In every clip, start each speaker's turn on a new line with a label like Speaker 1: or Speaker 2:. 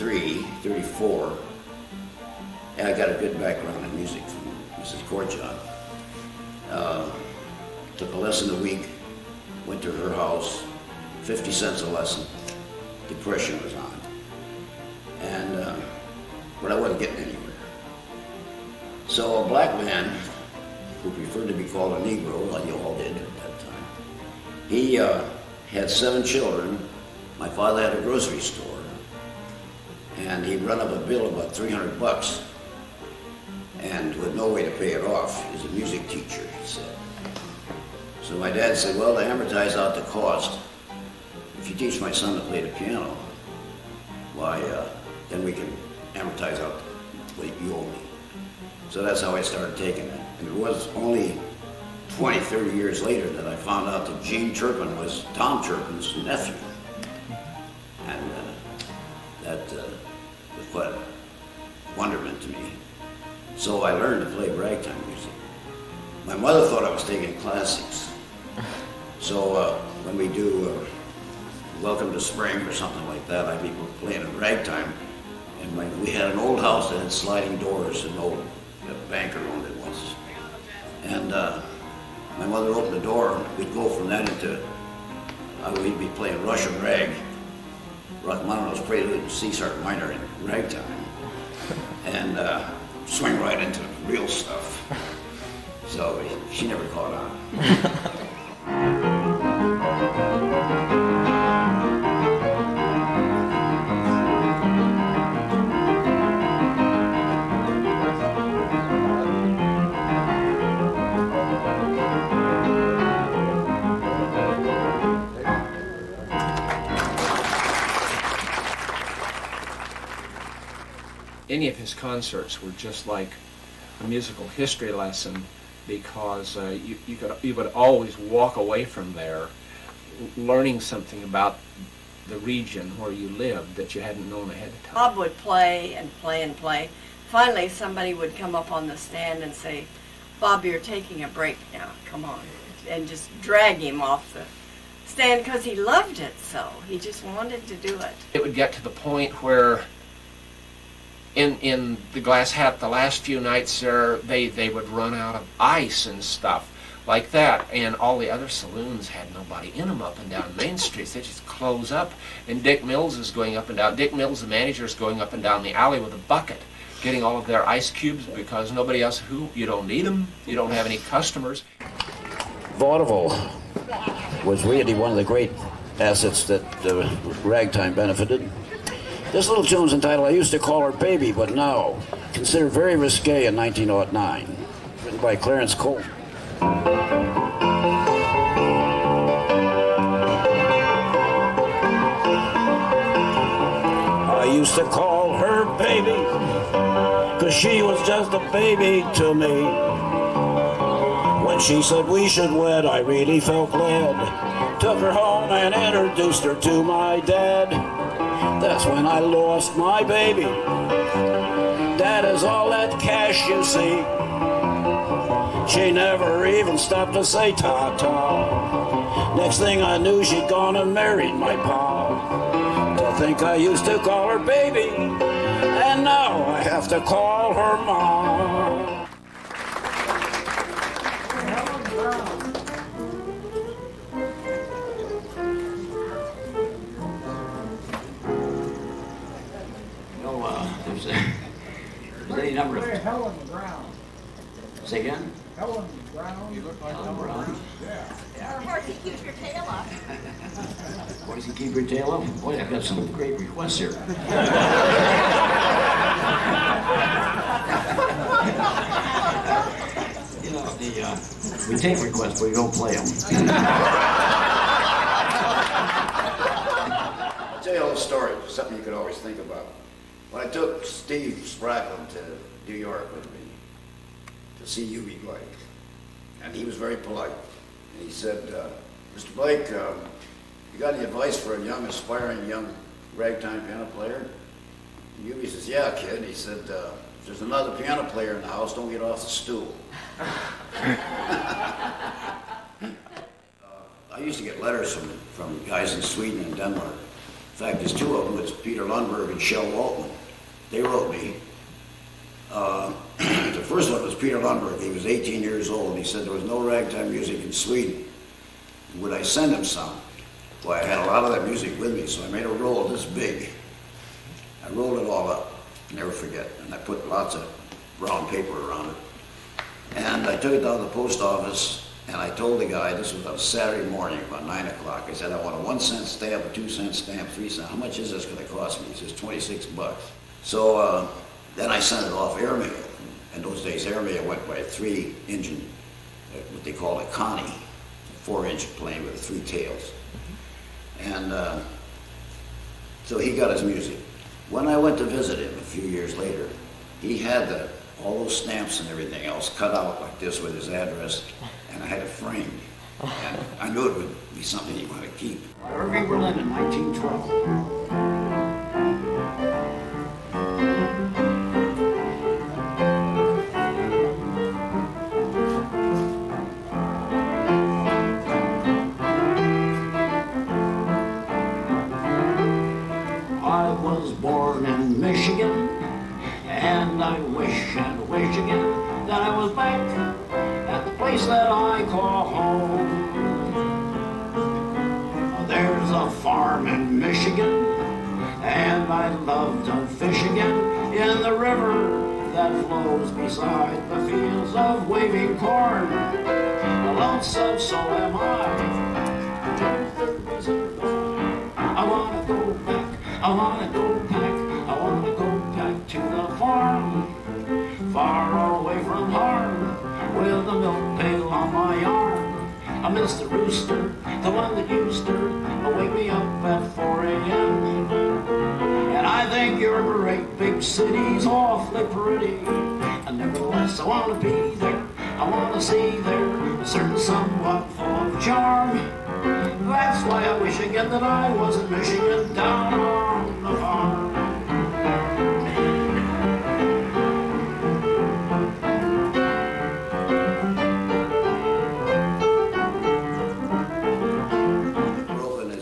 Speaker 1: 33, 34, and I got a good background in music from Mrs. Kortjohn. Took a lesson a week, went to her house, 50 cents a lesson. Depression was on. And, but I wasn't getting anywhere. So a black man, who preferred to be called a Negro, like you all did at that time, he had 7 children. My father had a grocery store, and he run up a bill of about $300, and with no way to pay it off. He's a music teacher, he said. So my dad said, well, to amortize out the cost, if you teach my son to play the piano, why, then we can amortize out what you owe me. So that's how I started taking it. And it was only 20, 30 years later that I found out that Gene Turpin was Tom Turpin's nephew. And that was quite a wonderment to me. So I learned to play ragtime music. My mother thought I was taking classics. So when we do Welcome to Spring or something like that, I'd be playing in ragtime. And we had an old house that had sliding doors, an old banker owned it once. And my mother opened the door, and we'd go from that into, we'd be playing Russian rag, Rachmaninoff's Prelude and C-sharp minor in ragtime, and swing right into real stuff. So she never caught on.
Speaker 2: Any of his concerts were just like a musical history lesson, because you would always walk away from there learning something about the region where you lived that you hadn't known ahead of time.
Speaker 3: Bob would play and play and play. Finally, somebody would come up on the stand and say, Bob, you're taking a break now, come on, and just drag him off the stand because he loved it so. He just wanted to do it.
Speaker 2: It would get to the point where in the Glass Hat, the last few nights there, they would run out of ice and stuff like that, and all the other saloons had nobody in them up and down Main Streets. They just close up, and Dick Mills is going up and down. Dick Mills, the manager, is going up and down the alley with a bucket, getting all of their ice cubes because nobody else, you don't need them, you don't have any customers.
Speaker 1: Vaudeville was really one of the great assets that Ragtime benefited. This little tune's entitled, I Used to Call Her Baby, But Now, considered very risque in 1909, written by Clarence Cole. I used to call her baby, 'cause she was just a baby to me. When she said we should wed, I really felt glad. Took her home and introduced her to my dad. That's when I lost my baby. That is all that cash you see. She never even stopped to say ta-ta. Next thing I knew, she'd gone and married my pa. To think I used to call her baby, and now I have to call her mom. There's any number of...
Speaker 4: Helen Brown.
Speaker 1: Say again?
Speaker 4: Helen Brown. You look like
Speaker 1: Helen Brown?
Speaker 4: Yeah.
Speaker 5: Or horsey, keep your tail up.
Speaker 1: Horsey, keep your tail up? Boy, I've got some great requests here. You know, we take requests, but we don't play them. I'll tell you a little story, something you could always think about. When I took Steve Spratlin to New York with me to see U.B. Blake, and he was very polite, and he said, Mr. Blake, you got any advice for a young, aspiring young ragtime piano player? And U.B. says, yeah, kid. He said, if there's another piano player in the house, don't get off the stool. I used to get letters from guys in Sweden and Denmark. In fact, there's two of them. It's Peter Lundberg and Shel Waltman. They wrote me. The first one was Peter Lundberg. He was 18 years old. He said there was no ragtime music in Sweden. Would I send him some? Well, I had a lot of that music with me, so I made a roll this big. I rolled it all up, never forget, and I put lots of brown paper around it. And I took it down to the post office, and I told the guy, this was on Saturday morning, about 9 o'clock, I said, I want a 1 cent stamp, a 2 cent stamp, 3 cents. How much is this going to cost me? He says, $26. So then I sent it off airmail. In those days, airmail went by a 3-engine, what they call a Connie, a 4-inch plane with 3 tails. And so he got his music. When I went to visit him a few years later, he had all those stamps and everything else cut out like this with his address, and I had it framed. And I knew it would be something he'd want to keep.
Speaker 4: Irving Berlin in 1912. I was born in Michigan, and I wish and wish again that I was back at the place that I call home. There's a farm in Michigan, and I'd love to fish again in the river that flows beside the fields of waving corn. Lonesome, so am I. There's the reason I wanna go back. I wanna go back. I wanna go back to the farm, far away from harm, with the milk pail on my arm. I miss the rooster, the one that used to wake me up at 4 a.m. And I think your great big city's awfully pretty. And nevertheless, I want to be there. I want to see there a certain somewhat full of charm. That's why I wish again that I was in Michigan down on the farm.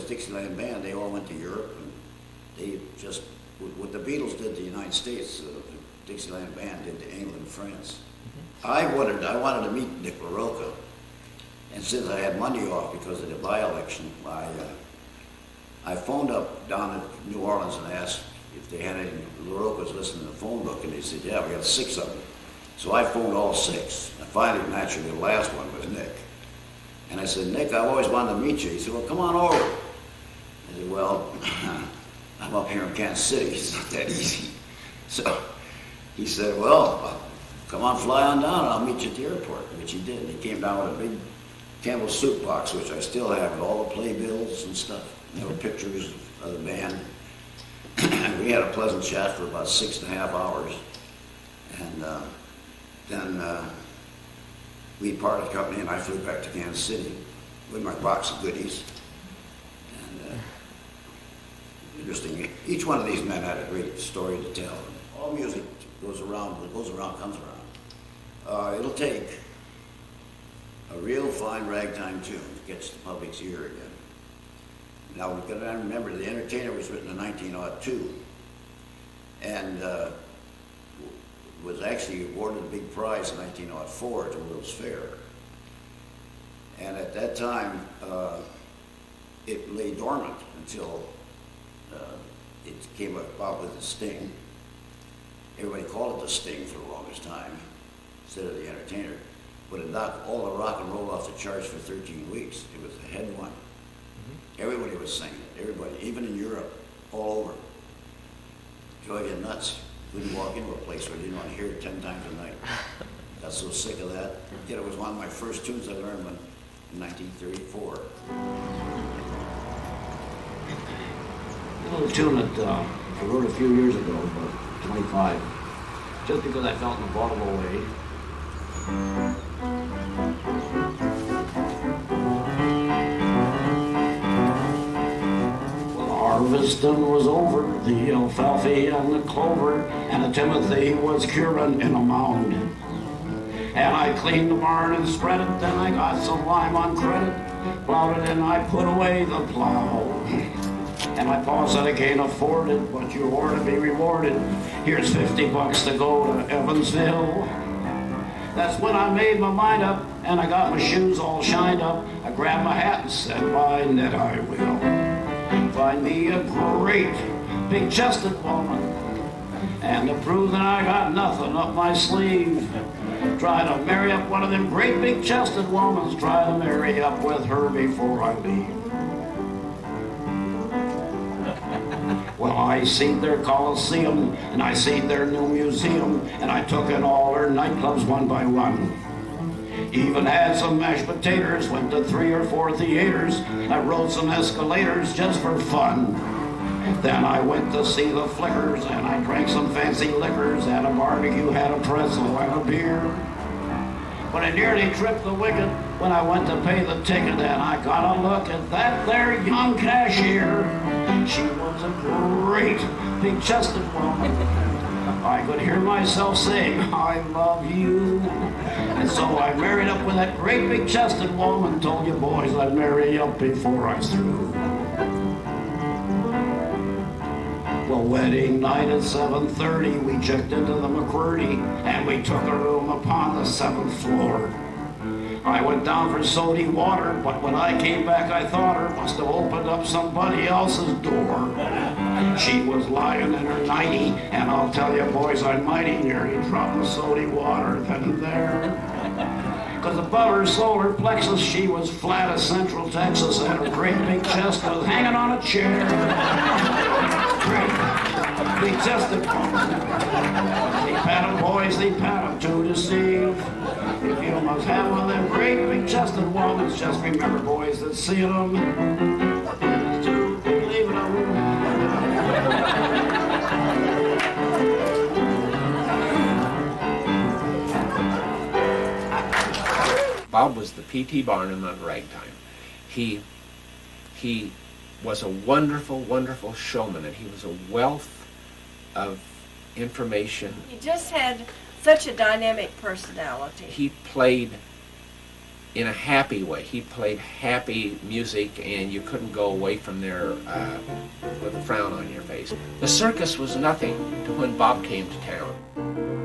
Speaker 1: Dixieland band, they all went to Europe, and they just, what the Beatles did to the United States, the Dixieland band did to England and France. I wanted to meet Nick LaRocca, and since I had Monday off because of the by-election, I phoned up down at New Orleans and asked if they had any LaRoccas listening to the phone book, and they said, yeah, we got 6 of them. So I phoned all 6, and finally, naturally, the last one was Nick. And I said, Nick, I've always wanted to meet you. He said, well, come on over. I said, well, I'm up here in Kansas City. It's not that easy. So he said, well, come on, fly on down, and I'll meet you at the airport, which he did. And he came down with a big Campbell soup box, which I still have, with all the playbills and stuff. There were pictures of the band. And we had a pleasant chat for about 6.5 hours. And then we parted company, and I flew back to Kansas City with my box of goodies. Interesting. Each one of these men had a great story to tell. All music goes around, what goes around comes around. It'll take a real fine ragtime tune to catch the public's ear again. Now, we've got to remember, The Entertainer was written in 1902, and was actually awarded a big prize in 1904 at the World's Fair. And at that time, it lay dormant until it came about with the Sting. Everybody called it the Sting for the longest time, instead of The Entertainer. But it knocked all the rock and roll off the charts for 13 weeks. It was the head one. Mm-hmm. Everybody was singing it, everybody, even in Europe, all over. Drove you nuts. Wouldn't walk into a place where you didn't want to hear it 10 times a night. Got so sick of that. Yet it was one of my first tunes I learned in 1934.
Speaker 4: A little tune that I wrote a few years ago, about 25, just because I felt in a vaudeville way. Well, the harvesting was over, the alfalfa and the clover, and the timothy was curing in a mound. And I cleaned the barn and spread it, then I got some lime on credit, plowed it and I put away the plow. And my pa said I can't afford it, but you ought to be rewarded. Here's $50 to go to Evansville. That's when I made my mind up, and I got my shoes all shined up. I grabbed my hat and said, by net I will. Find me a great, big-chested woman. And to prove that I got nothing up my sleeve, try to marry up one of them great big-chested women. Try to marry up with her before I leave. Well, I seen their Coliseum, and I seen their new museum, and I took in all their nightclubs one by one. Even had some mashed potatoes, went to 3 or 4 theaters. I rode some escalators just for fun. Then I went to see the Flickers, and I drank some fancy liquors at a barbecue, had a pretzel and a beer. But I nearly tripped the wicket when I went to pay the ticket, and I got a look at that there young cashier. She was a great big-chested woman. I could hear myself saying, I love you. And so I married up with that great big-chested woman. Told you boys I'd marry up before I was through. Well, wedding night at 7:30, we checked into the McCurdy, and we took a room upon the 7th floor. I went down for sody water, but when I came back, I thought her must have opened up somebody else's door. She was lying in her nightie, and I'll tell you, boys, I mighty nearly dropped the sody water then and there. Because above her solar plexus, she was flat as Central Texas, and her great big chest was hanging on a chair. Great big chested woman. They pat 'em, boys, they pat 'em to deceive. If you must have one of them great big chested women, just remember, boys, that seeing them is to believe in them.
Speaker 2: Bob was the P.T. Barnum of Ragtime. He was a wonderful, wonderful showman, and he was a wealth of information.
Speaker 3: He just had such a dynamic personality.
Speaker 2: He played in a happy way. He played happy music, and you couldn't go away from there with a frown on your face. The circus was nothing to when Bob came to town.